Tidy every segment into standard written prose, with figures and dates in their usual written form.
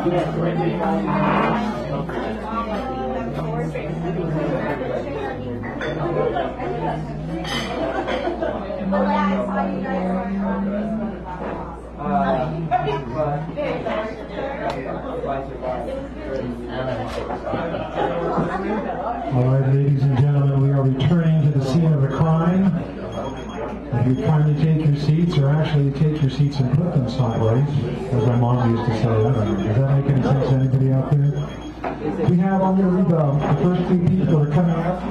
All right, ladies and gentlemen, we are returning to the scene of the crime. If you kindly take your seats, or actually take your seats and put them sideways, as my mom used to say. I don't know. Does that make any sense to anybody out there? We have, I'm going to read the first three people that are coming up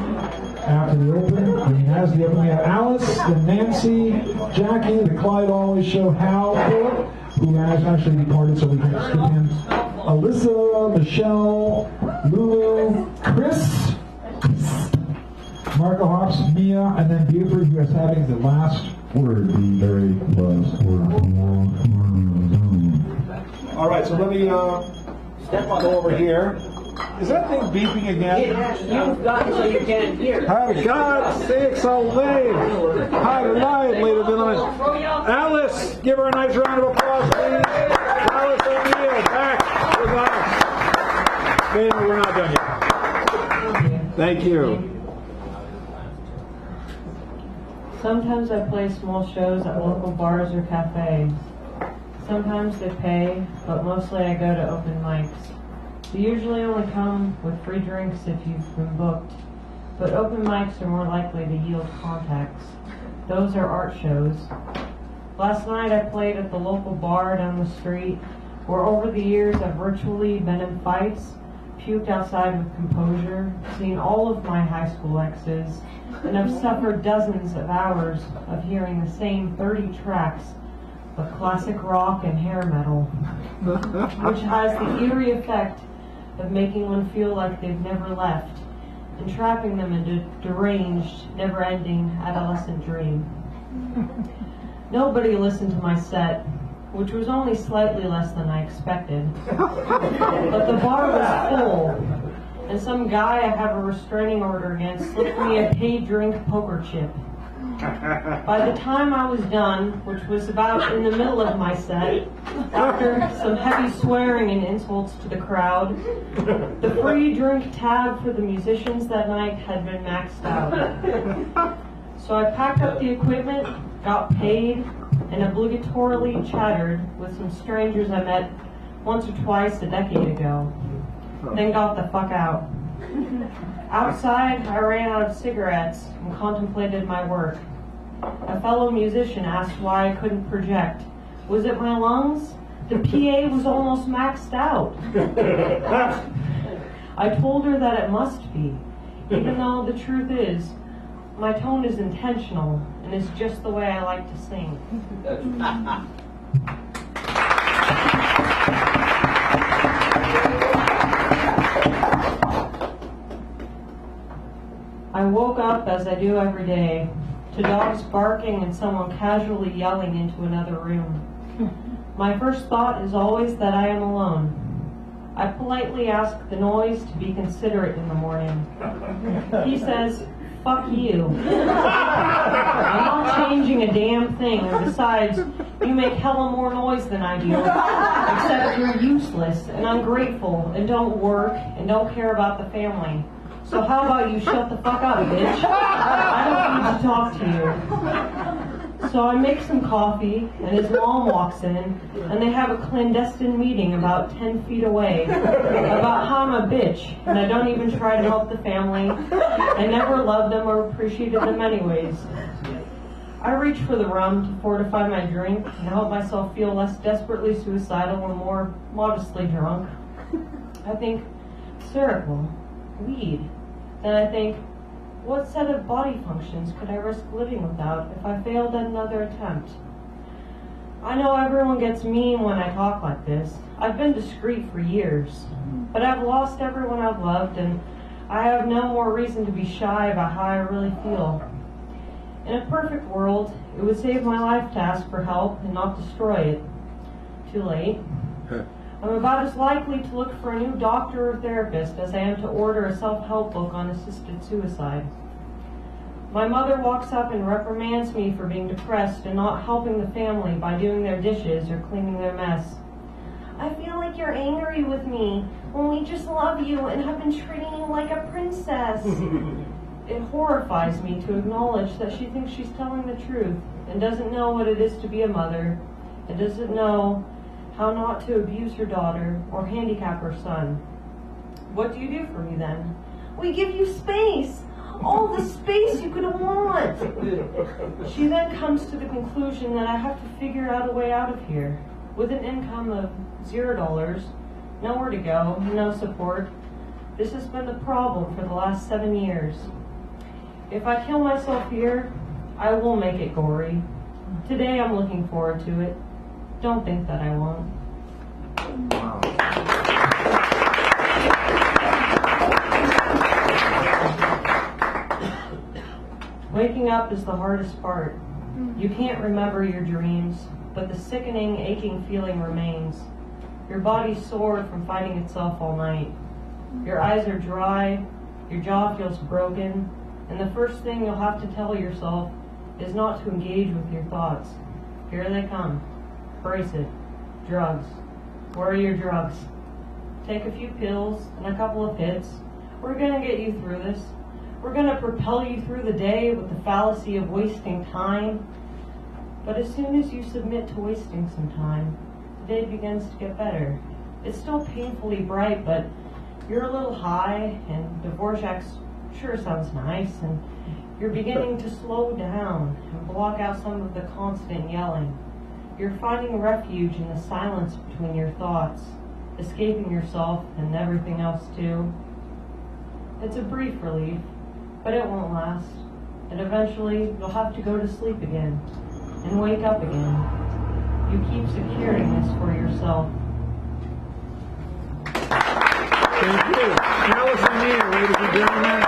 after the open. And as the open, we have Alice, then Nancy, Jackie, the Clyde Always Show, Hal, Philip, who has actually departed, so we can skip him. Alyssa, Michelle, Lulu, Chris, Marco Hops, Mia, and then Buford, who is having the last word, the very last word. All right, so let me step on over here. Is that thing beeping again? You've got it so you can't hear. For God's sakes, alive! Hi, alive, ladies and gentlemen. Alice, give her a nice round of applause, please. Alice O'Neill, back with us. Wait, we're not done yet. Thank you. Sometimes I play small shows at local bars or cafes. Sometimes they pay, but mostly I go to open mics. You usually only come with free drinks if you've been booked, but open mics are more likely to yield contacts. Those are art shows. Last night I played at the local bar down the street, where over the years I've virtually been in fights, puked outside with composure, seen all of my high school exes, and have suffered dozens of hours of hearing the same 30 tracks of classic rock and hair metal, which has the eerie effect of making one feel like they've never left, and trapping them into deranged, never-ending adolescent dream. Nobody listened to my set, which was only slightly less than I expected, but the bar was full, and some guy I have a restraining order against slipped me a paid drink poker chip. By the time I was done, which was about in the middle of my set, after some heavy swearing and insults to the crowd, the free drink tab for the musicians that night had been maxed out. So I packed up the equipment, got paid, and obligatorily chattered with some strangers I met once or twice a decade ago, then got the fuck out. Outside, I ran out of cigarettes and contemplated my work. A fellow musician asked why I couldn't project. Was it my lungs? The PA was almost maxed out. I told her that it must be, even though the truth is, my tone is intentional and is just the way I like to sing. I woke up, as I do every day, to dogs barking and someone casually yelling into another room. My first thought is always that I am alone. I politely ask the noise to be considerate in the morning. He says, "Fuck you." I'm not changing a damn thing, and besides, you make hella more noise than I do, except you're useless and ungrateful and don't work and don't care about the family. So how about you shut the fuck up, bitch? I don't need to talk to you. So I make some coffee, and his mom walks in, and they have a clandestine meeting about 10 feet away about how I'm a bitch, and I don't even try to help the family. I never loved them or appreciated them anyways. I reach for the rum to fortify my drink and help myself feel less desperately suicidal and more modestly drunk. I think, Spherical, weed. Then I think, what set of body functions could I risk living without if I failed at another attempt? I know everyone gets mean when I talk like this. I've been discreet for years, but I've lost everyone I've loved, and I have no more reason to be shy about how I really feel. In a perfect world, it would save my life to ask for help and not destroy it. Too late. I'm about as likely to look for a new doctor or therapist as I am to order a self-help book on assisted suicide. My mother walks up and reprimands me for being depressed and not helping the family by doing their dishes or cleaning their mess. I feel like like you're angry with me when we just love you and have been treating you like a princess. It horrifies me to acknowledge that she thinks she's telling the truth and doesn't know what it is to be a mother and doesn't know how not to abuse her daughter or handicap her son. What do you do for me then? We give you space. All the space you could want. She then comes to the conclusion that I have to figure out a way out of here. With an income of $0, nowhere to go, no support. This has been the problem for the last 7 years. If I kill myself here, I will make it gory. Today I'm looking forward to it. Don't think that I won't. Wow. Waking up is the hardest part. You can't remember your dreams, but the sickening, aching feeling remains. Your body's sore from fighting itself all night. Your eyes are dry, your jaw feels broken, and the first thing you'll have to tell yourself is not to engage with your thoughts. Here they come. Brace it. Drugs. Where are your drugs? Take a few pills and a couple of hits. We're gonna get you through this. We're gonna propel you through the day with the fallacy of wasting time. But as soon as you submit to wasting some time, the day begins to get better. It's still painfully bright, but you're a little high, and Dvorak's sure sounds nice, and you're beginning to slow down and block out some of the constant yelling. You're finding refuge in the silence between your thoughts, escaping yourself and everything else too. It's a brief relief, but it won't last, and eventually you'll have to go to sleep again and wake up again. You keep securing this for yourself. Thank you. Allison Neal, ladies and gentlemen.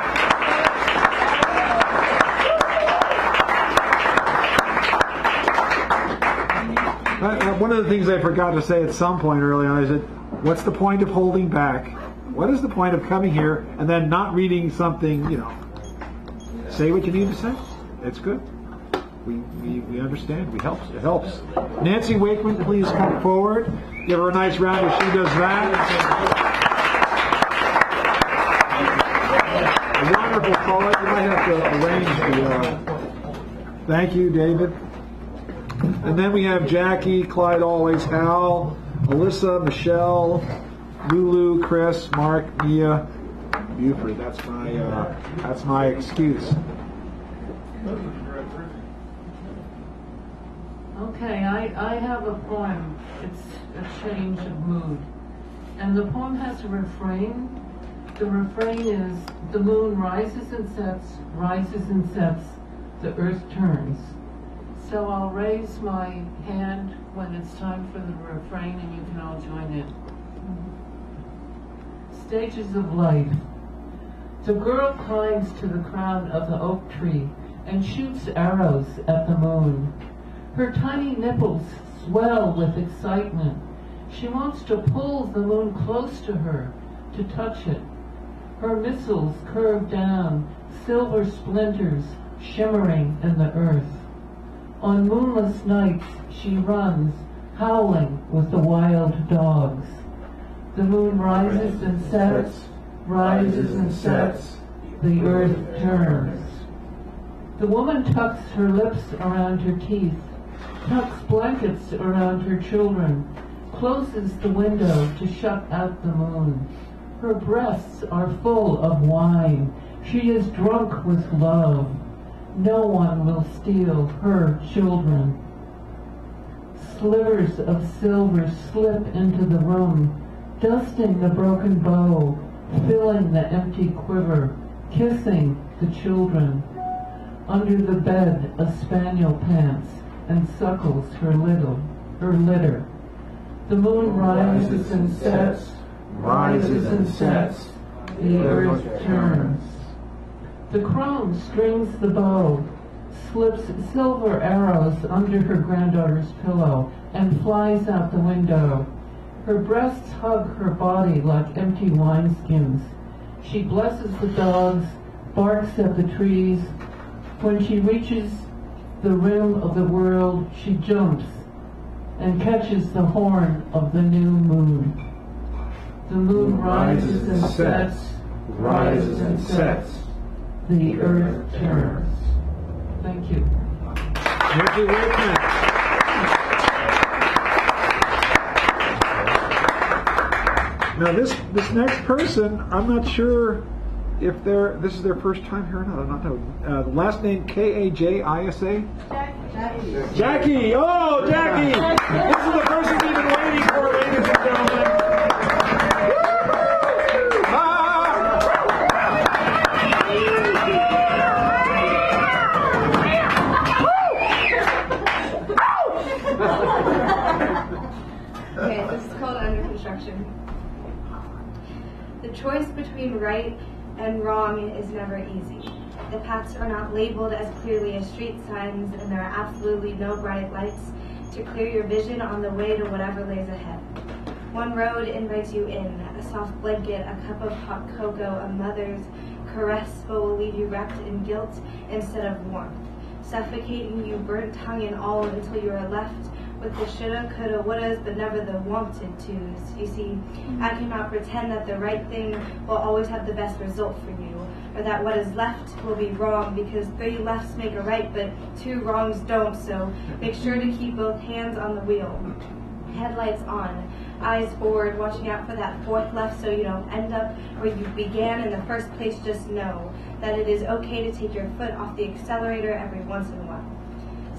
One of the things I forgot to say at some point early on is that what's the point of holding back? What is the point of coming here and then not reading something, say what you need to say? It's good. We understand. It helps. Nancy Wakeman, please come forward. Give her a nice round as she does that. A wonderful poet. You might have to arrange the... thank you, David. And then we have Jackie, Clyde Always, Hal, Alyssa, Michelle, Lulu, Chris, Mark, Mia, Buford. That's my excuse. Okay, I have a poem. It's a change of mood. And the poem has a refrain. The refrain is, the moon rises and sets, the earth turns. So I'll raise my hand when it's time for the refrain and you can all join in. Stages of life. The girl climbs to the crown of the oak tree and shoots arrows at the moon. Her tiny nipples swell with excitement. She wants to pull the moon close to her, to touch it. Her missiles curve down, silver splinters shimmering in the earth. On moonless nights she runs, howling with the wild dogs. The moon rises and sets, the earth turns. The woman tucks her lips around her teeth, tucks blankets around her children, closes the window to shut out the moon. Her breasts are full of wine. She is drunk with love. No one will steal her children. Slivers of silver slip into the room, dusting the broken bow, filling the empty quiver, kissing the children. Under the bed a spaniel pants and suckles her litter. The moon rises and sets, the earth turns. The crone strings the bow, slips silver arrows under her granddaughter's pillow, and flies out the window. Her breasts hug her body like empty wineskins. She blesses the dogs, barks at the trees. When she reaches the rim of the world, she jumps and catches the horn of the new moon. The moon rises and sets, rises and sets. The earth turns. Thank you. Thank you, Whitman. Now this next person, I'm not sure if this is their first time here or not. I'm not know. Last name Kajisa. Jackie. Oh, Jackie. This is the person we've been waiting for, ladies and gentlemen. Okay, this is called Under Construction. The choice between right and wrong is never easy. The paths are not labeled as clearly as street signs, and there are absolutely no bright lights to clear your vision on the way to whatever lays ahead. One road invites you in, a soft blanket, a cup of hot cocoa, a mother's caress, but will leave you wrapped in guilt instead of warmth, suffocating you burnt tongue and all until you are left with the shoulda, coulda, wouldas, but never the wanted tos. You see, I cannot pretend that the right thing will always have the best result for you, or that what is left will be wrong, because 3 lefts make a right, but 2 wrongs don't, so make sure to keep both hands on the wheel. Headlights on, eyes forward, watching out for that 4th left so you don't end up where you began in the first place. Just know that it is okay to take your foot off the accelerator every once in a while.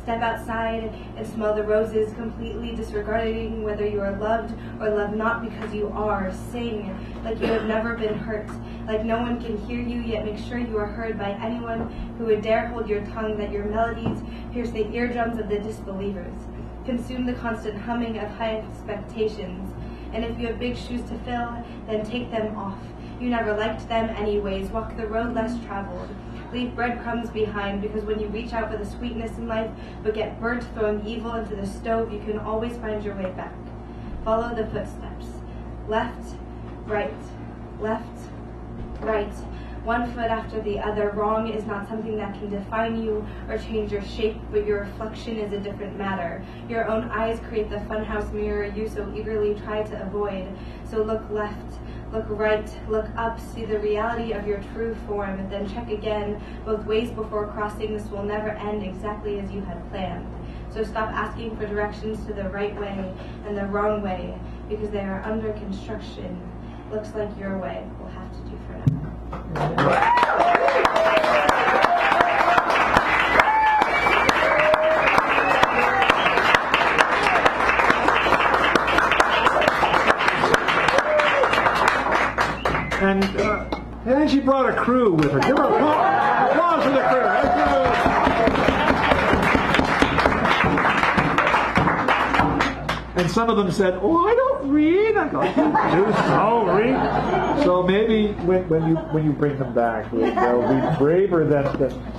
Step outside and smell the roses, completely disregarding whether you are loved or loved not, because you are. Sing like you have never been hurt, like no one can hear you, yet make sure you are heard by anyone who would dare hold your tongue, that your melodies pierce the eardrums of the disbelievers. Consume the constant humming of high expectations, and if you have big shoes to fill, then take them off. You never liked them anyways. Walk the road less traveled. Leave breadcrumbs behind, because when you reach out for the sweetness in life but get burnt throwing evil into the stove, you can always find your way back. Follow the footsteps. Left, right, right. One foot after the other. Wrong is not something that can define you or change your shape, but your reflection is a different matter. Your own eyes create the funhouse mirror you so eagerly try to avoid. So look left, look right, look up, see the reality of your true form, and then check again both ways before crossing. This will never end exactly as you had planned. So stop asking for directions to the right way and the wrong way, because they are under construction. Looks like your way will have to do for now. And she brought a crew with her. Give her applause for the crew. And some of them said, "Oh, I don't read." I go, "You do so read." So maybe when you bring them back, they'll be braver than.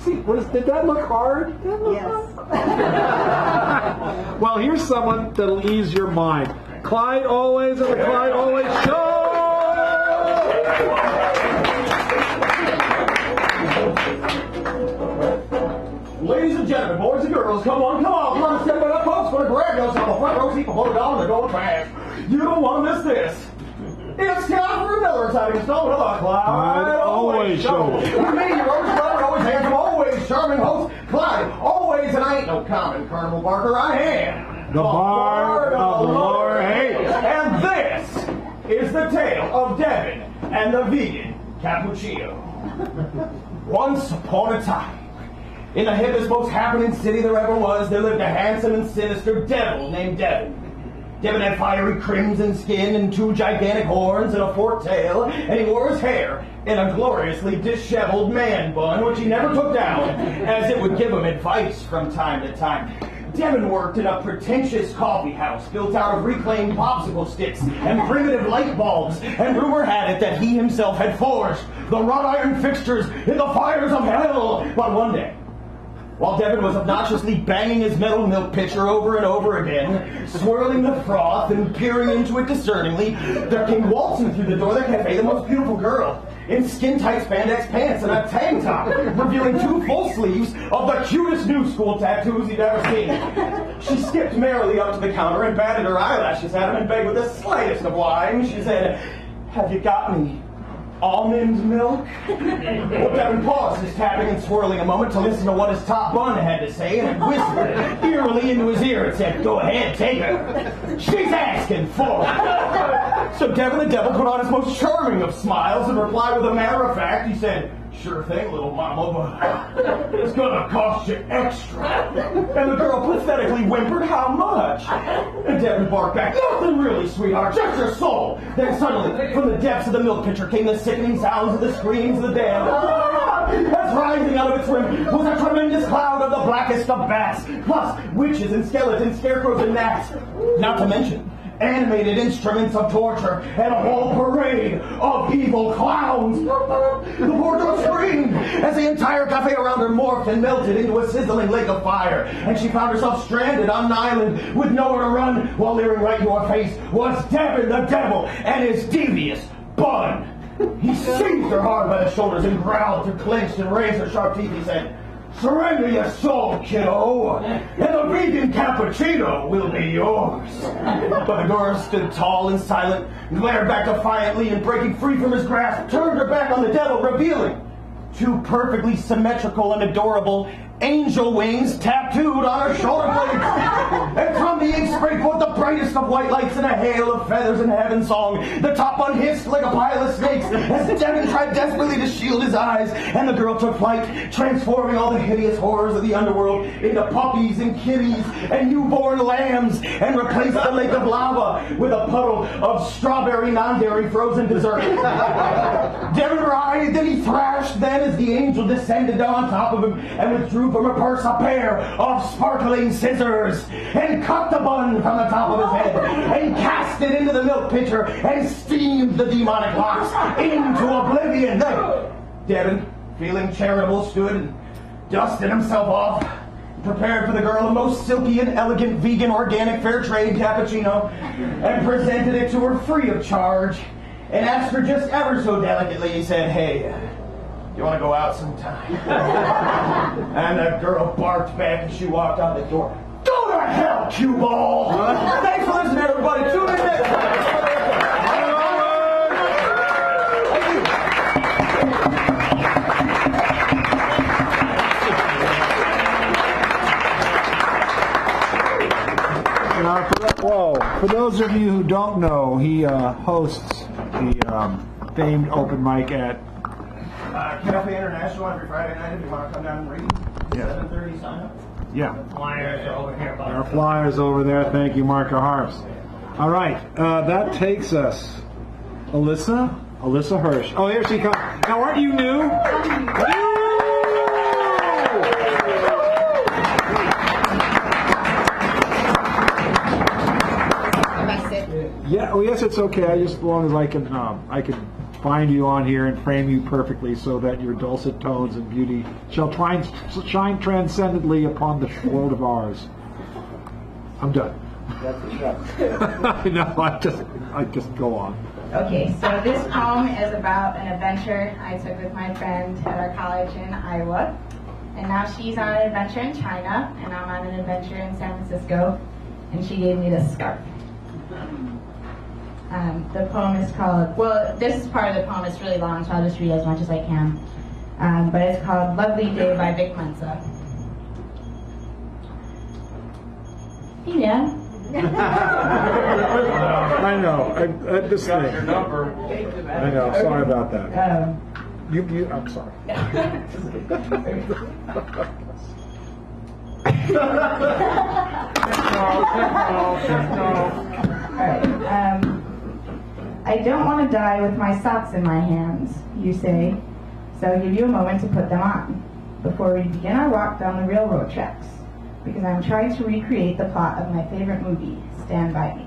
See, did that look hard? Yes. Well, here's someone that'll ease your mind. Clyde Always and the Clyde Always Show. Ladies and gentlemen, boys and girls, come on, step it up, folks, for the grab yourself on the front row seat before the dawn and the gold trash. You don't want to miss this. It's Catherine Miller's having a stone of the Clyde Always Show. With me, your always clever, always handsome, always charming host, Clyde Always, and I ain't no common Colonel Barker, I am the Bard of the Lower Haight. And this is the tale of Devin and the vegan cappuccino. Once upon a time, in the hippest, most happening city there ever was, there lived a handsome and sinister devil named Devin. Devin had fiery crimson skin and 2 gigantic horns and a forked tail, and he wore his hair in a gloriously disheveled man bun, which he never took down, as it would give him advice from time to time. Devin worked in a pretentious coffee house built out of reclaimed popsicle sticks and primitive light bulbs, and rumor had it that he himself had forged the wrought iron fixtures in the fires of hell. But one day, while Devin was obnoxiously banging his metal milk pitcher over and over again, swirling the froth and peering into it discerningly, there came waltzing through the door of the cafe the most beautiful girl, in skin-tight spandex pants and a tank top, revealing 2 full sleeves of the cutest new school tattoos he'd ever seen. She skipped merrily up to the counter and batted her eyelashes at him and begged with the slightest of whine. She said, Have you got any almond milk? Well, Devin paused his tapping and swirling a moment to listen to what his top bun had to say, and whispered eerily into his ear and said, "Go ahead, take her. She's asking for it." So Devin the Devil put on his most charming of smiles and replied with a matter of fact. He said, "Sure thing, little mama, but it's gonna cost you extra." And the girl pathetically whimpered, "How much?" And Devin barked back, "Nothing really, sweetheart, just your soul." Then suddenly, from the depths of the milk pitcher came the sickening sounds of the screams of the damned. As rising out of its rim was a tremendous cloud of the blackest of bats, plus witches and skeletons, scarecrows and gnats. Not to mention animated instruments of torture, and a whole parade of evil clowns. The poor girl screamed as the entire cafe around her morphed and melted into a sizzling lake of fire, and she found herself stranded on an island with nowhere to run, while leering right into her face was Devin the Devil and his devious bun. He seized her hard by the shoulders and growled through clenched and razor-sharp teeth. He said, "Surrender your soul, kiddo, and the vegan cappuccino will be yours." But the girl stood tall and silent, glared back defiantly, and breaking free from his grasp, turned her back on the devil, revealing two perfectly symmetrical and adorable angel wings tattooed on her shoulder blades. And from the ink sprayed forth the brightest of white lights and a hail of feathers in heaven song. The top one hissed like a pile of snakes as Devin tried desperately to shield his eyes, and the girl took flight, transforming all the hideous horrors of the underworld into puppies and kitties and newborn lambs, and replaced the lake of lava with a puddle of strawberry non-dairy frozen dessert. Devin writhed, then he thrashed, then as the angel descended on top of him and withdrew from her purse a pair of sparkling scissors, and cut the bun from the top of his head, and cast it into the milk pitcher, and steamed the demonic locks into oblivion. Then Devin, feeling charitable, stood and dusted himself off, prepared for the girl a most silky and elegant vegan organic fair trade cappuccino, and presented it to her free of charge, and asked her just ever so delicately, he said, "Hey, you want to go out sometime?" And the girl barked back as she walked out the door, "Go to hell, cue ball!" Thanks for listening, everybody. Tune in next time. For those of you who don't know, he hosts the famed open mic at Cafe International every Friday night if you want to come down and read. 7:30 sign up. Yeah. Flyers are over here. There are flyers over there. Thank you, Marka Harps. All right, that takes us, Alyssa Hirsch. Oh, here she comes. Now, aren't you new? Yeah. Oh, yes, it's okay. I just, as long as I can find you on here and frame you perfectly so that your dulcet tones and beauty shall shine transcendently upon the world of ours. I'm done. I know. I just go on. Okay, so this poem is about an adventure I took with my friend at our college in Iowa, and now she's on an adventure in China, and I'm on an adventure in San Francisco, and she gave me this scarf. The poem is called, well, this is part of the poem, it's really long, so I'll just read as much as I can. But it's called Lovely Day by Vic Mensa. Hey, Dan. I know. This thing. I know. Sorry about that. I'm sorry. I don't want to die with my socks in my hands, you say, so I'll give you a moment to put them on before we begin our walk down the railroad tracks, because I'm trying to recreate the plot of my favorite movie, Stand By Me.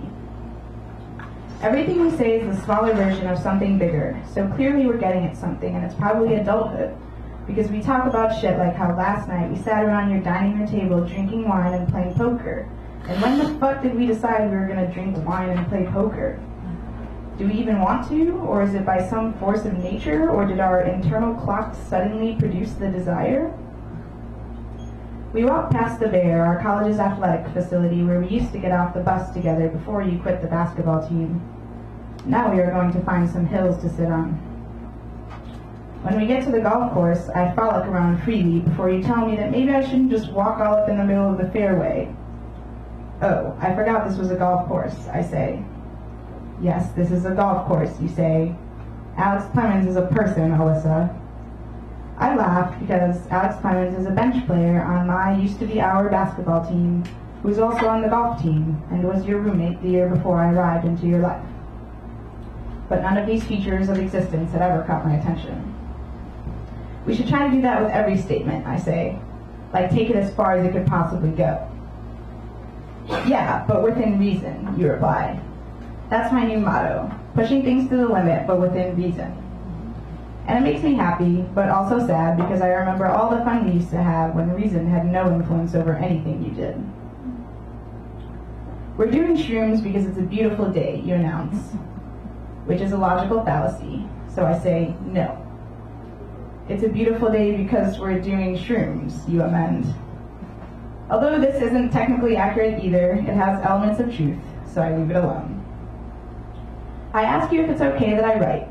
Everything we say is the smaller version of something bigger, so clearly we're getting at something, and it's probably adulthood, because we talk about shit like how last night we sat around your dining room table drinking wine and playing poker. And when the fuck did we decide we were going to drink wine and play poker? Do we even want to? Or is it by some force of nature? Or did our internal clocks suddenly produce the desire? We walked past the Bear, our college's athletic facility where we used to get off the bus together before you quit the basketball team. Now we are going to find some hills to sit on. When we get to the golf course, I frolic around freely before you tell me that maybe I shouldn't just walk all up in the middle of the fairway. Oh, I forgot this was a golf course, I say. Yes, this is a golf course, you say. Alex Clemens is a person, Alyssa. I laugh because Alex Clemens is a bench player on my used-to-be-our basketball team, who is also on the golf team, and was your roommate the year before I arrived into your life. But none of these features of existence had ever caught my attention. We should try to do that with every statement, I say. Like, take it as far as it could possibly go. Yeah, but within reason, you reply. That's my new motto. Pushing things to the limit, but within reason. And it makes me happy, but also sad, because I remember all the fun we used to have when reason had no influence over anything you did. We're doing shrooms because it's a beautiful day, you announce. Which is a logical fallacy, so I say no. It's a beautiful day because we're doing shrooms, you amend. Although this isn't technically accurate either, it has elements of truth, so I leave it alone. I ask you if it's okay that I write.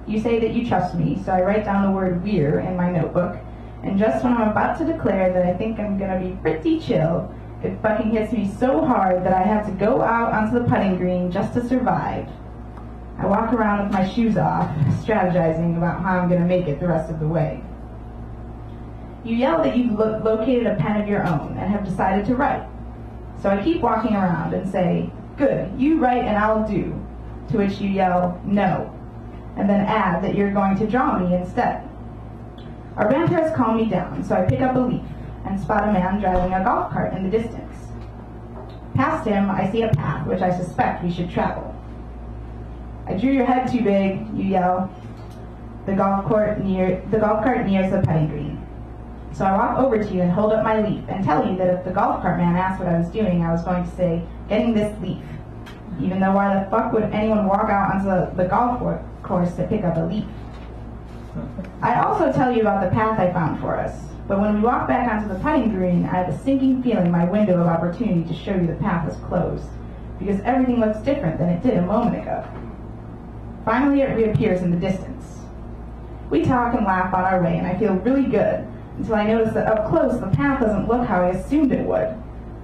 You say that you trust me, so I write down the word "we're" in my notebook, and just when I'm about to declare that I think I'm gonna be pretty chill, it fucking hits me so hard that I had to go out onto the putting green just to survive. I walk around with my shoes off, strategizing about how I'm going to make it the rest of the way. You yell that you've located a pen of your own and have decided to write. So I keep walking around and say, "Good, you write and I'll do." To which you yell, "No," and then add that you're going to draw me instead. Our banter has calmed me down, so I pick up a leaf and spot a man driving a golf cart in the distance. Past him, I see a path which I suspect we should travel. "I drew your head too big," you yell. The golf cart nears the putting green. So I walk over to you and hold up my leaf and tell you that if the golf cart man asked what I was doing, I was going to say, "Getting this leaf." Even though why the fuck would anyone walk out onto the golf course to pick up a leaf? I also tell you about the path I found for us. But when we walk back onto the putting green, I have a sinking feeling my window of opportunity to show you the path is closed, because everything looks different than it did a moment ago. Finally, it reappears in the distance. We talk and laugh on our way, and I feel really good, until I notice that up close, the path doesn't look how I assumed it would.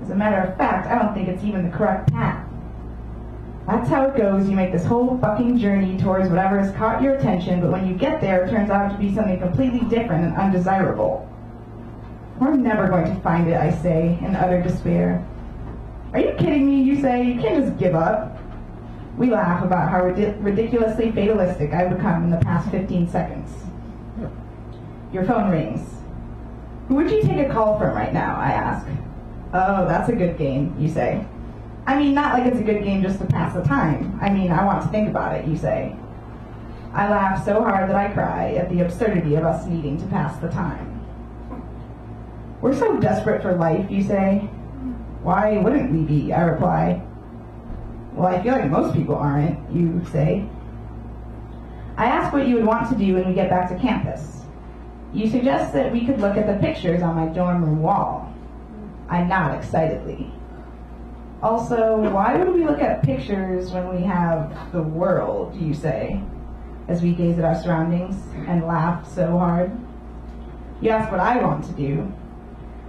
As a matter of fact, I don't think it's even the correct path. That's how it goes. You make this whole fucking journey towards whatever has caught your attention, but when you get there, it turns out to be something completely different and undesirable. We're never going to find it, I say, in utter despair. Are you kidding me? You say. You can't just give up. We laugh about how ridiculously fatalistic I've become in the past 15 seconds. Your phone rings. "Who would you take a call from right now?" I ask. "Oh, that's a good game," you say. "I mean, not like it's a good game just to pass the time. I mean, I want to think about it," you say. I laugh so hard that I cry at the absurdity of us needing to pass the time. "We're so desperate for life," you say. "Why wouldn't we be?" I reply. "Well, I feel like most people aren't," you say. I ask what you would want to do when we get back to campus. You suggest that we could look at the pictures on my dorm room wall. I nod excitedly. Also, why would we look at pictures when we have the world, you say, as we gaze at our surroundings and laugh so hard. You ask what I want to do.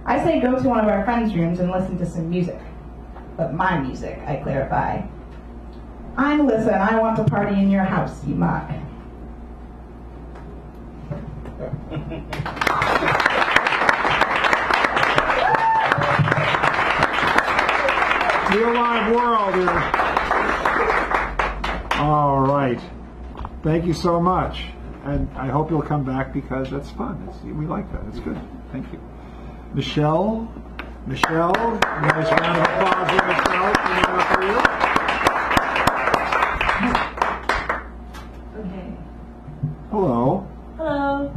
I say go to one of our friends' rooms and listen to some music. But my music, I clarify. "I'm Alyssa and I want to party in your house," you mock. Real live world here. All right. Thank you so much. And I hope you'll come back because that's fun. We like that. It's good. Thank you. Michelle, nice round of applause for Michelle. For you. Okay. Hello. Hello.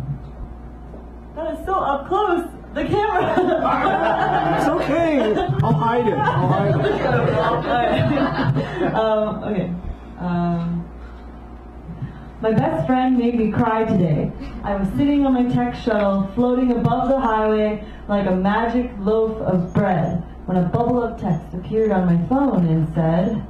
That is so up close. The camera. It's okay. I'll hide it. Okay. My best friend made me cry today. I was sitting on my tech shuttle, floating above the highway like a magic loaf of bread, when a bubble of text appeared on my phone and said,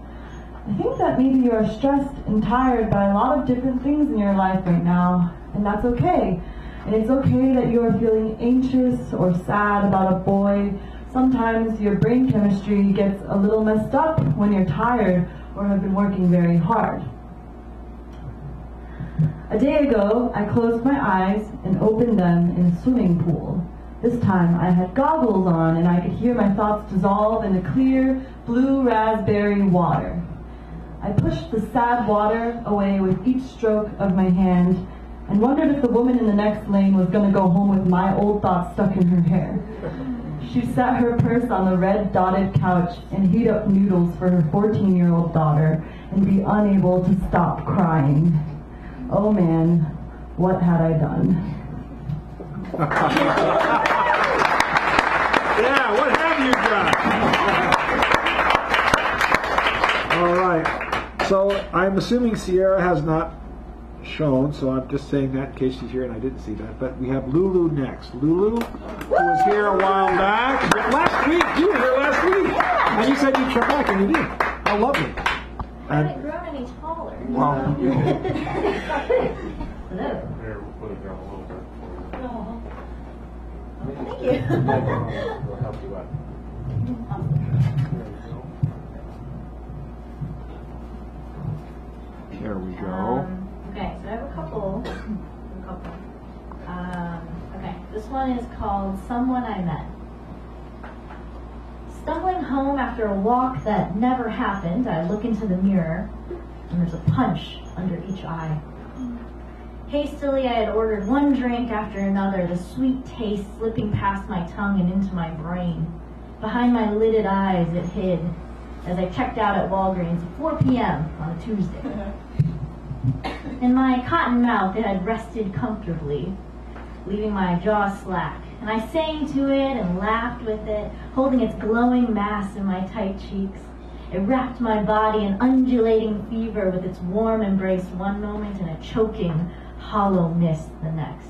I think that maybe you are stressed and tired by a lot of different things in your life right now, and that's okay. And it's okay that you are feeling anxious or sad about a boy. Sometimes your brain chemistry gets a little messed up when you're tired or have been working very hard. A day ago, I closed my eyes and opened them in a swimming pool. This time I had goggles on and I could hear my thoughts dissolve in the clear, blue raspberry water. I pushed the sad water away with each stroke of my hand and wondered if the woman in the next lane was going to go home with my old thoughts stuck in her hair. She sat her purse on the red dotted couch and heat up noodles for her 14-year-old daughter and be unable to stop crying. Oh man, what had I done? Yeah, what have you done? All right. So I'm assuming Sierra has not shown, so I'm just saying that in case she's here and I didn't see that. But we have Lulu next. Lulu, who was here a while back. Last week, you were here last week. And you said you'd come back, and you did. How lovely. I haven't grown any taller. Well, Hello. Here, we'll put it down a little bit for you. Oh. Thank you. We'll help you out. there we go. Okay, so I have a couple. Okay, this one is called Someone I Met. Stumbling home after a walk that never happened, I look into the mirror, and there's a punch under each eye. Hastily, I had ordered one drink after another, the sweet taste slipping past my tongue and into my brain. Behind my lidded eyes, it hid as I checked out at Walgreens at 4 p.m. on a Tuesday. In my cotton mouth, it had rested comfortably, leaving my jaw slack, and I sang to it and laughed with it, holding its glowing mass in my tight cheeks. It wrapped my body in undulating fever with its warm embrace one moment and a choking, hollow mist the next.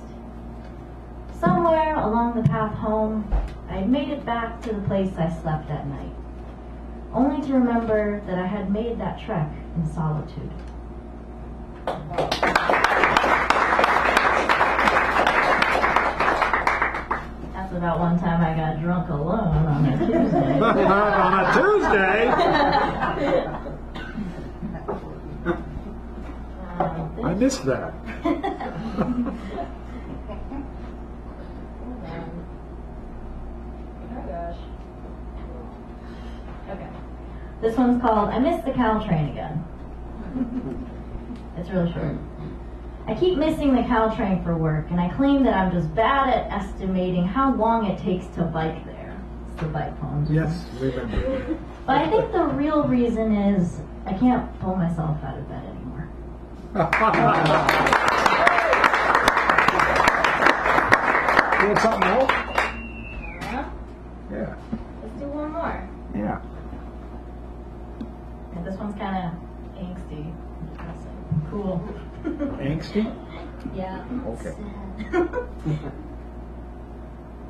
Somewhere along the path home, I had made it back to the place I slept at night, only to remember that I had made that trek in solitude. That's about one time I got drunk alone on a Tuesday. On a Tuesday? I missed that. Oh gosh. Okay. This one's called I Missed the Caltrain Again. It's really short. I keep missing the Caltrain for work, and I claim that I'm just bad at estimating how long it takes to bike there. It's the bike phone. Yes, remember. But I think the real reason is I can't pull myself out of bed anymore. You want something else? Yeah. Let's do one more. Yeah. And this one's kind of angsty. Cool. Angsty? Yeah. Okay.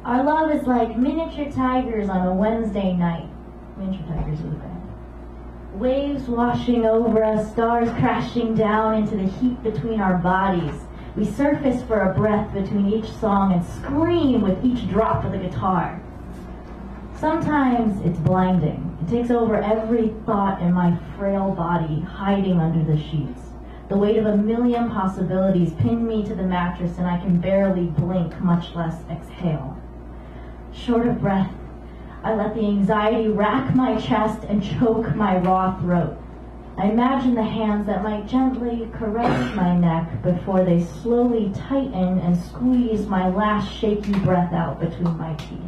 Our love is like miniature tigers on a Wednesday night. Miniature tigers with a band. Waves washing over us, stars crashing down into the heat between our bodies. We surface for a breath between each song and scream with each drop of the guitar. Sometimes it's blinding. It takes over every thought in my frail body, hiding under the sheets. The weight of a million possibilities pin me to the mattress and I can barely blink, much less exhale. Short of breath, I let the anxiety rack my chest and choke my raw throat. I imagine the hands that might gently caress my neck before they slowly tighten and squeeze my last shaky breath out between my teeth.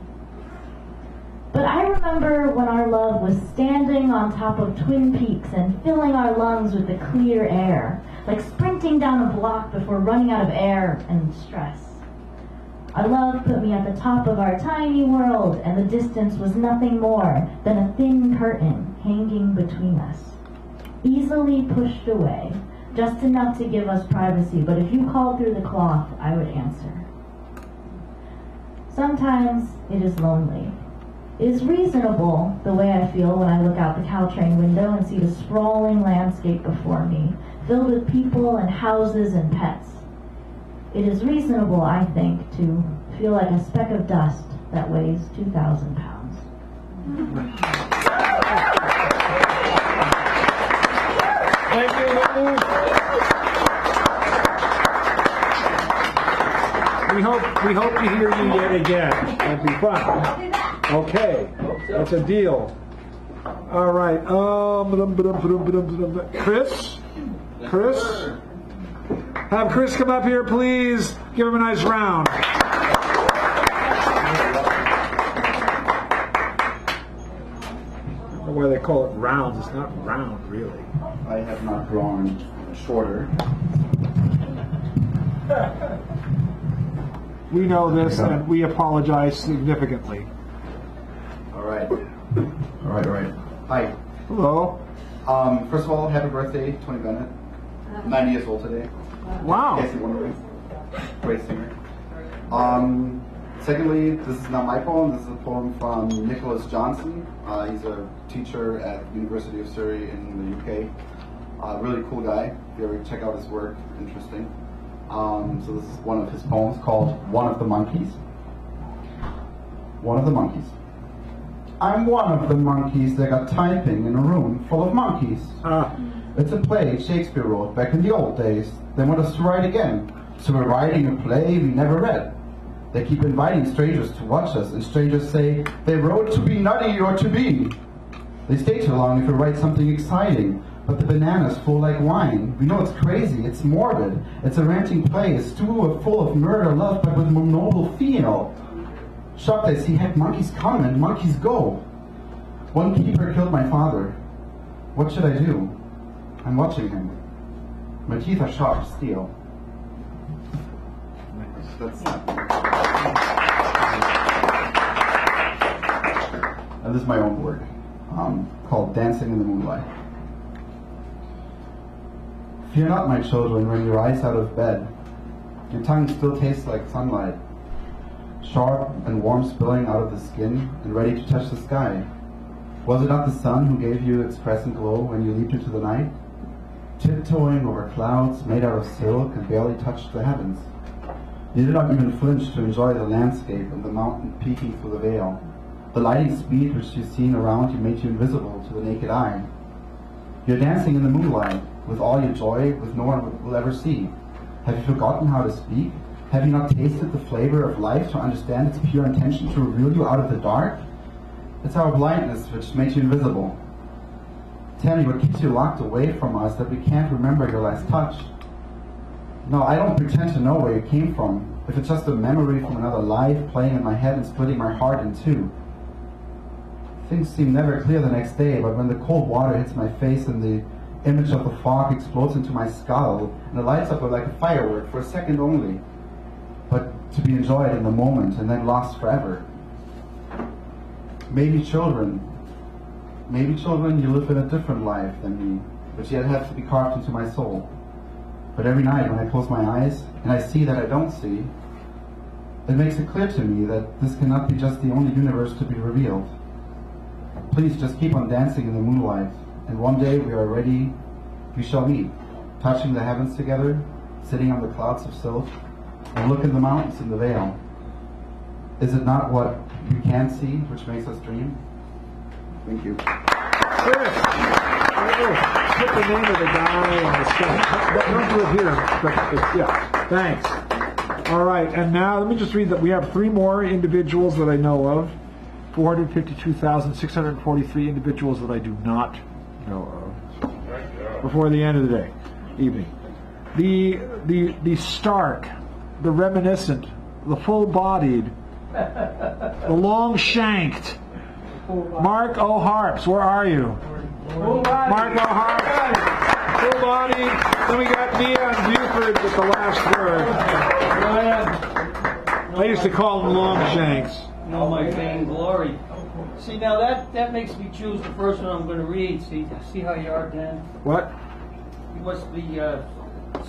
But I remember when our love was standing on top of Twin Peaks and filling our lungs with the clear air, like sprinting down a block before running out of air and stress. Our love put me at the top of our tiny world, and the distance was nothing more than a thin curtain hanging between us. Easily pushed away, just enough to give us privacy, but if you called through the cloth, I would answer. Sometimes it is lonely. It is reasonable the way I feel when I look out the Caltrain window and see the sprawling landscape before me, filled with people and houses and pets. It is reasonable, I think, to feel like a speck of dust that weighs 2,000 pounds. Thank you, Lulu. We hope to hear you yet again. That'd be fun. Okay, that's a deal. All right. Chris, have Chris come up here, please. Give him a nice round. I don't know why they call it rounds. It's not round, really. I have not grown shorter. We know this, and we apologize significantly. All right. Hi. Hello. First of all, happy birthday, Tony Bennett. 90 years old today. Wow. In case you're wondering. Great singer. Secondly, this is not my poem. This is a poem from Nicholas Johnson. He's a teacher at the University of Surrey in the UK. Really cool guy. If you ever check out his work, interesting. So this is one of his poems called One of the Monkeys. One of the monkeys. I'm one of the monkeys that got typing in a room full of monkeys. It's a play Shakespeare wrote back in the old days. They want us to write again. So we're writing a play we never read. They keep inviting strangers to watch us, and strangers say they wrote to be nutty or to be. They stay too long if we write something exciting. But the bananas flow like wine. We know it's crazy, it's morbid. It's a ranting play, a stew full of murder, love, but with more noble feel. Shocked I see heck, monkeys come and monkeys go. One keeper killed my father. What should I do? I'm watching him. My teeth are sharp as steel. And this is my own work, called Dancing in the Moonlight. Fear not, my children, when you rise out of bed. Your tongue still tastes like sunlight, sharp and warm spilling out of the skin and ready to touch the sky. Was it not the sun who gave you its present glow when you leaped into the night? Tiptoeing over clouds made out of silk and barely touched the heavens. You did not even flinch to enjoy the landscape and the mountain peeking through the veil. The lightning speed which you've seen around you made you invisible to the naked eye. You're dancing in the moonlight, with all your joy, with no one will ever see. Have you forgotten how to speak? Have you not tasted the flavor of life to understand its pure intention to reveal you out of the dark? It's our blindness which makes you invisible. Tell me what keeps you locked away from us that we can't remember your last touch. No, I don't pretend to know where you came from, if it's just a memory from another life playing in my head and splitting my heart in two. Things seem never clear the next day, but when the cold water hits my face and the image of the fog explodes into my skull and it lights up like a firework for a second only, but to be enjoyed in the moment and then lost forever. Maybe children, you live in a different life than me, but yet have to be carved into my soul. But every night when I close my eyes and I see that I don't see, it makes it clear to me that this cannot be just the only universe to be revealed. Please just keep on dancing in the moonlight, and one day we shall meet, touching the heavens together, sitting on the clouds of silk, and look in the mountains in the veil. Is it not what we can't see which makes us dream? Thank you. Chris, put the name of the guy on the stuff. Don't do it here, but yeah, thanks. All right, and now let me just read that we have 3 more individuals that I know of. 452,643 individuals that I do not know of before the end of the evening. The stark, the reminiscent, the full-bodied, the long-shanked, Mark O'Harps, where are you? Mark O'Harps, full-bodied. Then we got Mia and Buford with the last word. I used to call them Longshanks. No, my vain glory. See, now that makes me choose the first one I'm going to read. See how you are, Dan? What? You must be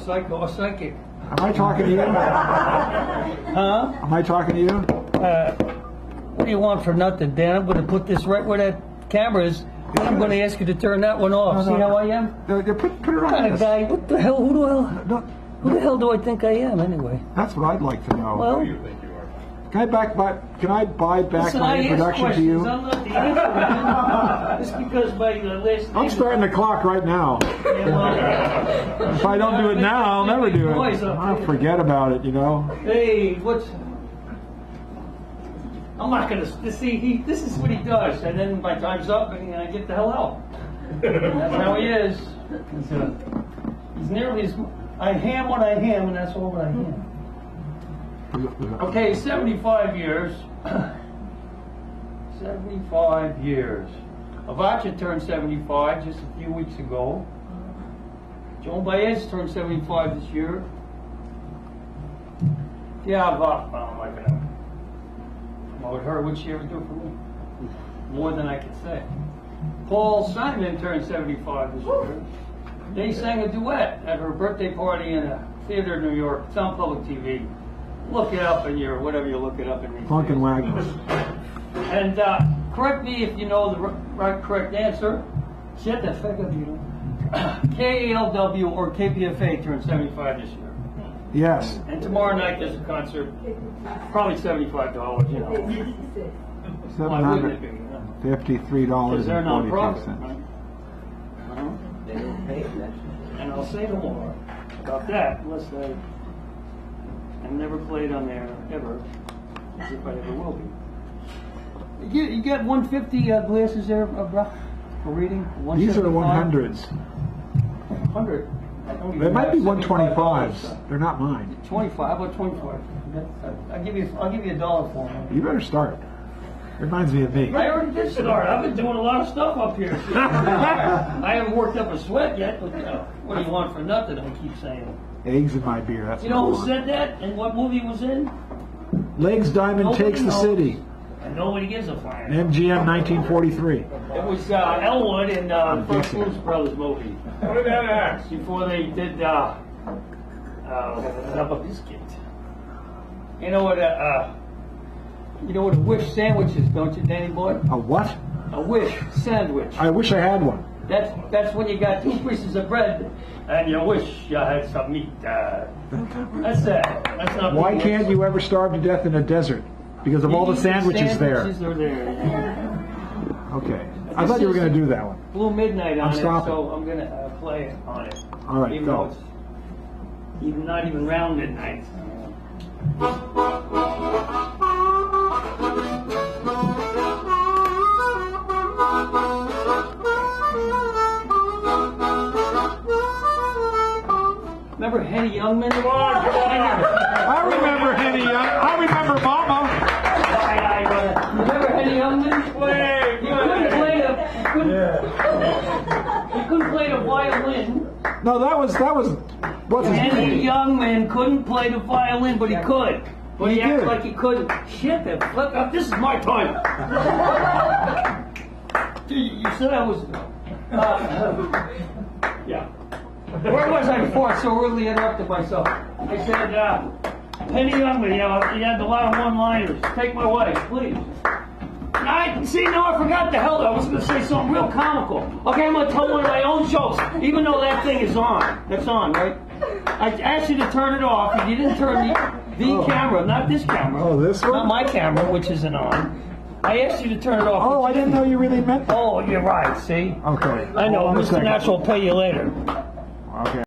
psychic. Am I talking to you? Huh? Am I talking to you? What do you want for nothing, Dan? I'm going to put this right where that camera is, and I'm going to ask you to turn that one off. See how I am? No, put it What on kind of this. guy? What the hell? No, Who the hell do I think I am, anyway? that's what I'd like to know. Well, Can I buy back listen, my I ask introduction to questions. you? I'm not the answer man. Just because my last name I'm starting the clock right now. If I don't do it now, I'll never do it. I'll forget about it, you know. Hey, what's... I'm not going to... See, this is what he does. And then my time's up and I get the hell out. That's how he is. He's nearly as... I ham what I am, and that's all that I am. Okay, 75 years. 75 years. Avacha turned 75 just a few weeks ago. Joan Baez turned 75 this year. Yeah, I'm not going to promote her. What'd she ever do for me? More than I can say. Paul Simon turned 75 this year. They sang a duet at her birthday party in a theater in New York. It's on public TV. Look it up in your, whatever you look it up in. Funkin' Wagner. And correct me if you know the correct answer. Shit, that fuck up, you know. KALW or KPFA turned 75 this year. Yes. And tomorrow night there's a concert. Probably $75, you know. Why wouldn't it be? $753.42. They're non-profit, right? And I'll say no more about that unless I've never played on there ever, as if I ever will be. You get 150 glasses there, bro, for reading? These are the 100s. 100. They might be 125s. They're not mine. 25. How about 25? I'll give you $1 for them. You better start. Reminds me of me. I already did start. I've been doing a lot of stuff up here. I haven't worked up a sweat yet, but what do you want for nothing? I keep saying. Eggs in my beer. That's You know what I who want. said that and what movie it was in? Legs Diamond Nobody Takes the knows. City. And nobody gives a fire. MGM 1943. It was Elwood in First Blues Brothers movie. What did that act? Before they did Double Biscuit. You know what a wish sandwich is, don't you, Danny boy? A what? A wish sandwich. I wish I had one. That's when you got 2 pieces of bread and you wish you had some meat. That's that. That's not. Why can't you ever starve to death in a desert? Because of all the sandwiches there. Sandwiches are there. Okay. I thought you were going to do that one. Blue Midnight on I'm it, stopping. so I'm going to play it on it. All right, even go. though it's not even round midnight. Remember Henny Youngman? I remember Henny Young. I remember Mama. Remember Henny Youngman? He couldn't play the violin. No, that was what's his Henny name? Youngman couldn't play the violin, but he could. But he acted did. like he couldn't. Shit, the fuck up. This is my time. You said I was. Yeah. Where was I before I so rudely interrupted myself? I said, Henny Youngman, he had a lot of one-liners. Take my wife, please. I forgot the hell. I was going to say something real comical. Okay, I'm going to tell one of my own jokes, even though that thing is on. That's on, right? I asked you to turn it off, and you didn't turn the camera, not this camera. Oh, this one? Not my camera, which isn't on. I asked you to turn it off. Oh, I didn't know you really meant that. Oh, you're right, see? Okay. I know, Hold on a Mr. second. Natural will pay you later. Okay.